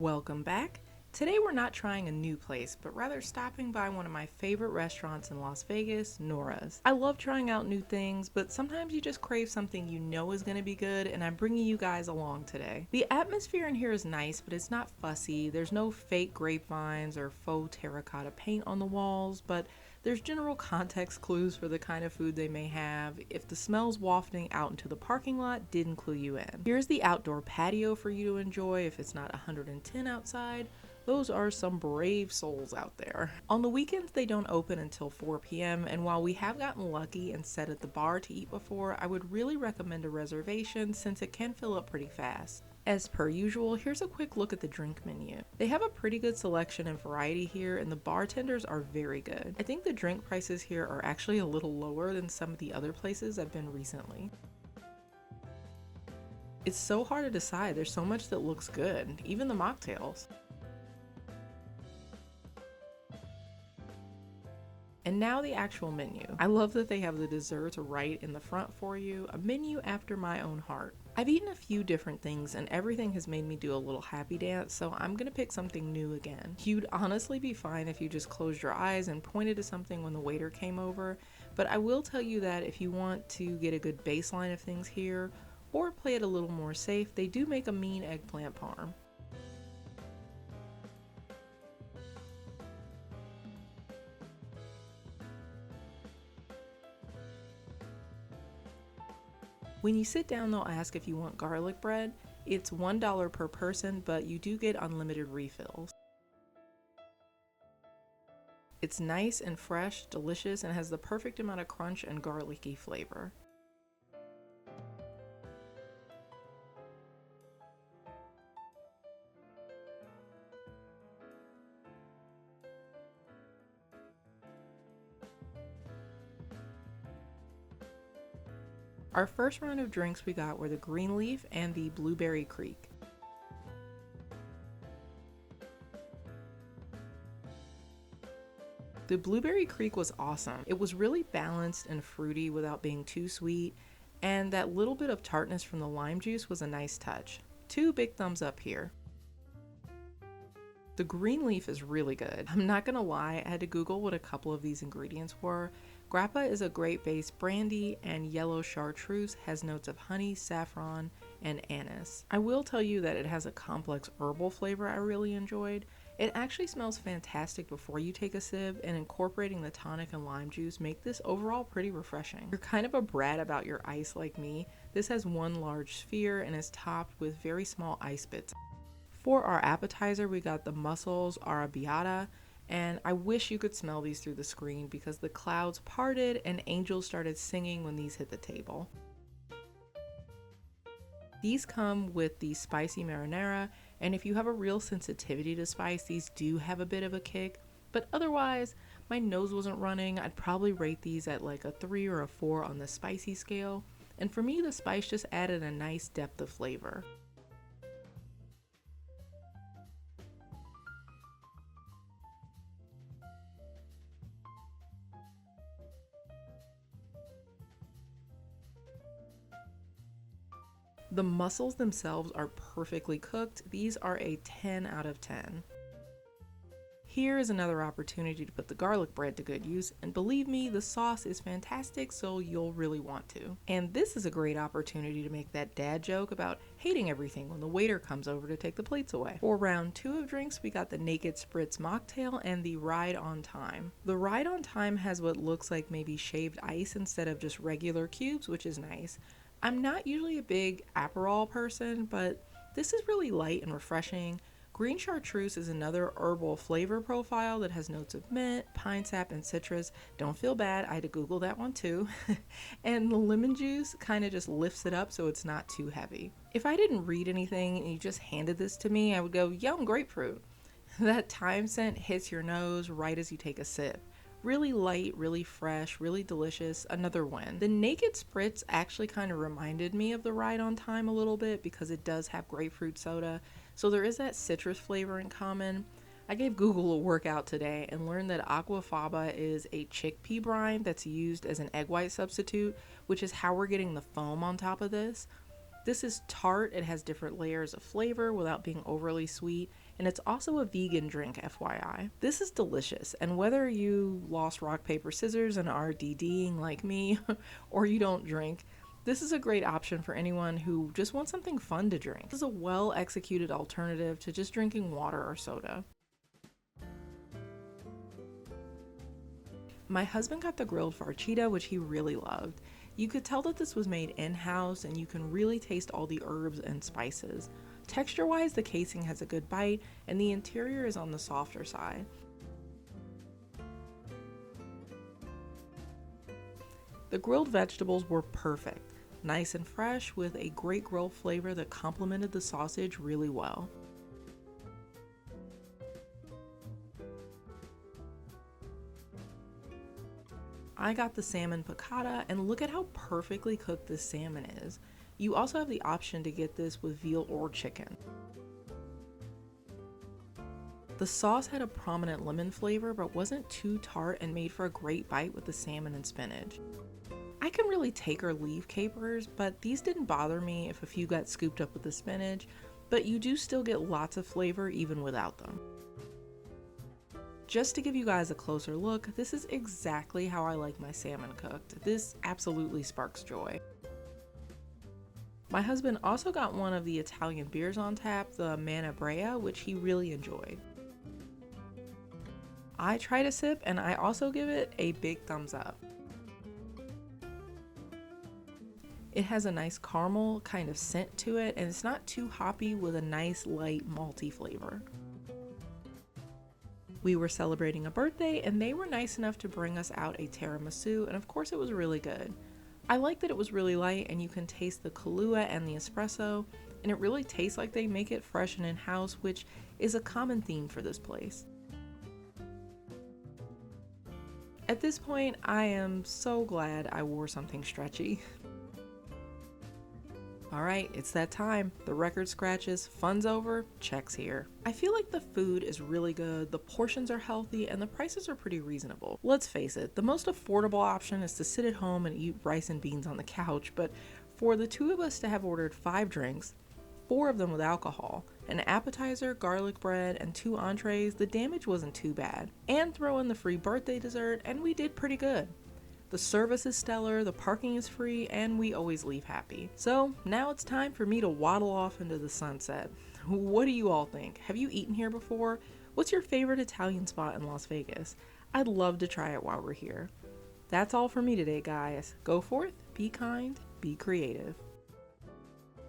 Welcome back. Today we're not trying a new place, but rather stopping by one of my favorite restaurants in Las Vegas, Nora's. I love trying out new things, but sometimes you just crave something you know is going to be good, and I'm bringing you guys along today. The atmosphere in here is nice, but it's not fussy. There's no fake grapevines or faux terracotta paint on the walls, but there's general context clues for the kind of food they may have if the smells wafting out into the parking lot didn't clue you in. Here's the outdoor patio for you to enjoy if it's not 110 outside. Those are some brave souls out there. On the weekends, they don't open until 4 p.m. and while we have gotten lucky and sat at the bar to eat before, I would really recommend a reservation since it can fill up pretty fast. As per usual, here's a quick look at the drink menu. They have a pretty good selection and variety here, and the bartenders are very good. I think the drink prices here are actually a little lower than some of the other places I've been recently. It's so hard to decide, there's so much that looks good, even the mocktails. And now the actual menu. I love that they have the desserts right in the front for you, a menu after my own heart. I've eaten a few different things and everything has made me do a little happy dance, so I'm gonna pick something new again. You'd honestly be fine if you just closed your eyes and pointed to something when the waiter came over, but I will tell you that if you want to get a good baseline of things here, or play it a little more safe, they do make a mean eggplant parm. When you sit down, they'll ask if you want garlic bread. It's $1 per person, but you do get unlimited refills. It's nice and fresh, delicious, and has the perfect amount of crunch and garlicky flavor. Our first round of drinks we got were the green leaf and the blueberry creek. The blueberry creek was awesome. It was really balanced and fruity without being too sweet, and that little bit of tartness from the lime juice was a nice touch. 2 big thumbs up here. The green leaf is really good. I'm not gonna lie, I had to Google what a couple of these ingredients were. Grappa is a great base brandy, and yellow chartreuse has notes of honey, saffron, and anise. I will tell you that it has a complex herbal flavor I really enjoyed. It actually smells fantastic before you take a sip, and incorporating the tonic and lime juice make this overall pretty refreshing. If you're kind of a brat about your ice like me, this has one large sphere and is topped with very small ice bits. For our appetizer, we got the mussels arrabbiata, and I wish you could smell these through the screen because the clouds parted and angels started singing when these hit the table. These come with the spicy marinara, and if you have a real sensitivity to spice, these do have a bit of a kick, but otherwise, my nose wasn't running. I'd probably rate these at like a 3 or a 4 on the spicy scale, and for me, the spice just added a nice depth of flavor. The mussels themselves are perfectly cooked. These are a 10 out of 10. Here is another opportunity to put the garlic bread to good use, and believe me, the sauce is fantastic, so you'll really want to. And this is a great opportunity to make that dad joke about hating everything when the waiter comes over to take the plates away. For round 2 of drinks, we got the Naked Spritz mocktail and the Ride on Time. The Ride on Time has what looks like maybe shaved ice instead of just regular cubes, which is nice. I'm not usually a big Aperol person, but this is really light and refreshing. Green chartreuse is another herbal flavor profile that has notes of mint, pine sap, and citrus. Don't feel bad, I had to Google that one too. And the lemon juice kind of just lifts it up so it's not too heavy. If I didn't read anything and you just handed this to me, I would go, yum, grapefruit. That thyme scent hits your nose right as you take a sip. Really light, really fresh, really delicious, another win. The Naked Spritz actually kind of reminded me of the Ride on Time a little bit because it does have grapefruit soda, so there is that citrus flavor in common. I gave Google a workout today and learned that aquafaba is a chickpea brine that's used as an egg white substitute, which is how we're getting the foam on top of this. This is tart, it has different layers of flavor without being overly sweet, and it's also a vegan drink, FYI. This is delicious, and whether you lost rock, paper, scissors and are DDing like me, or you don't drink, this is a great option for anyone who just wants something fun to drink. This is a well-executed alternative to just drinking water or soda. My husband got the grilled farchita, which he really loved. You could tell that this was made in-house, and you can really taste all the herbs and spices. Texture-wise, the casing has a good bite, and the interior is on the softer side. The grilled vegetables were perfect, nice and fresh with a great grill flavor that complemented the sausage really well. I got the salmon piccata, and look at how perfectly cooked this salmon is. You also have the option to get this with veal or chicken. The sauce had a prominent lemon flavor but wasn't too tart and made for a great bite with the salmon and spinach. I can really take or leave capers, but these didn't bother me if a few got scooped up with the spinach, but you do still get lots of flavor even without them. Just to give you guys a closer look, this is exactly how I like my salmon cooked. This absolutely sparks joy. My husband also got one of the Italian beers on tap, the Manabrea, which he really enjoyed. I tried a sip and I also give it a big thumbs up. It has a nice caramel kind of scent to it, and it's not too hoppy with a nice light malty flavor. We were celebrating a birthday and they were nice enough to bring us out a tiramisu, and of course it was really good. I like that it was really light and you can taste the Kahlua and the espresso, and it really tastes like they make it fresh and in-house, which is a common theme for this place. At this point, I am so glad I wore something stretchy. Alright, it's that time. The record scratches, fun's over, check's here. I feel like the food is really good, the portions are healthy, and the prices are pretty reasonable. Let's face it, the most affordable option is to sit at home and eat rice and beans on the couch, but for the two of us to have ordered 5 drinks, 4 of them with alcohol, an appetizer, garlic bread, and 2 entrees, the damage wasn't too bad. And throw in the free birthday dessert, and we did pretty good. The service is stellar, the parking is free, and we always leave happy. So now it's time for me to waddle off into the sunset. What do you all think? Have you eaten here before? What's your favorite Italian spot in Las Vegas? I'd love to try it while we're here. That's all for me today, guys. Go forth, be kind, be creative.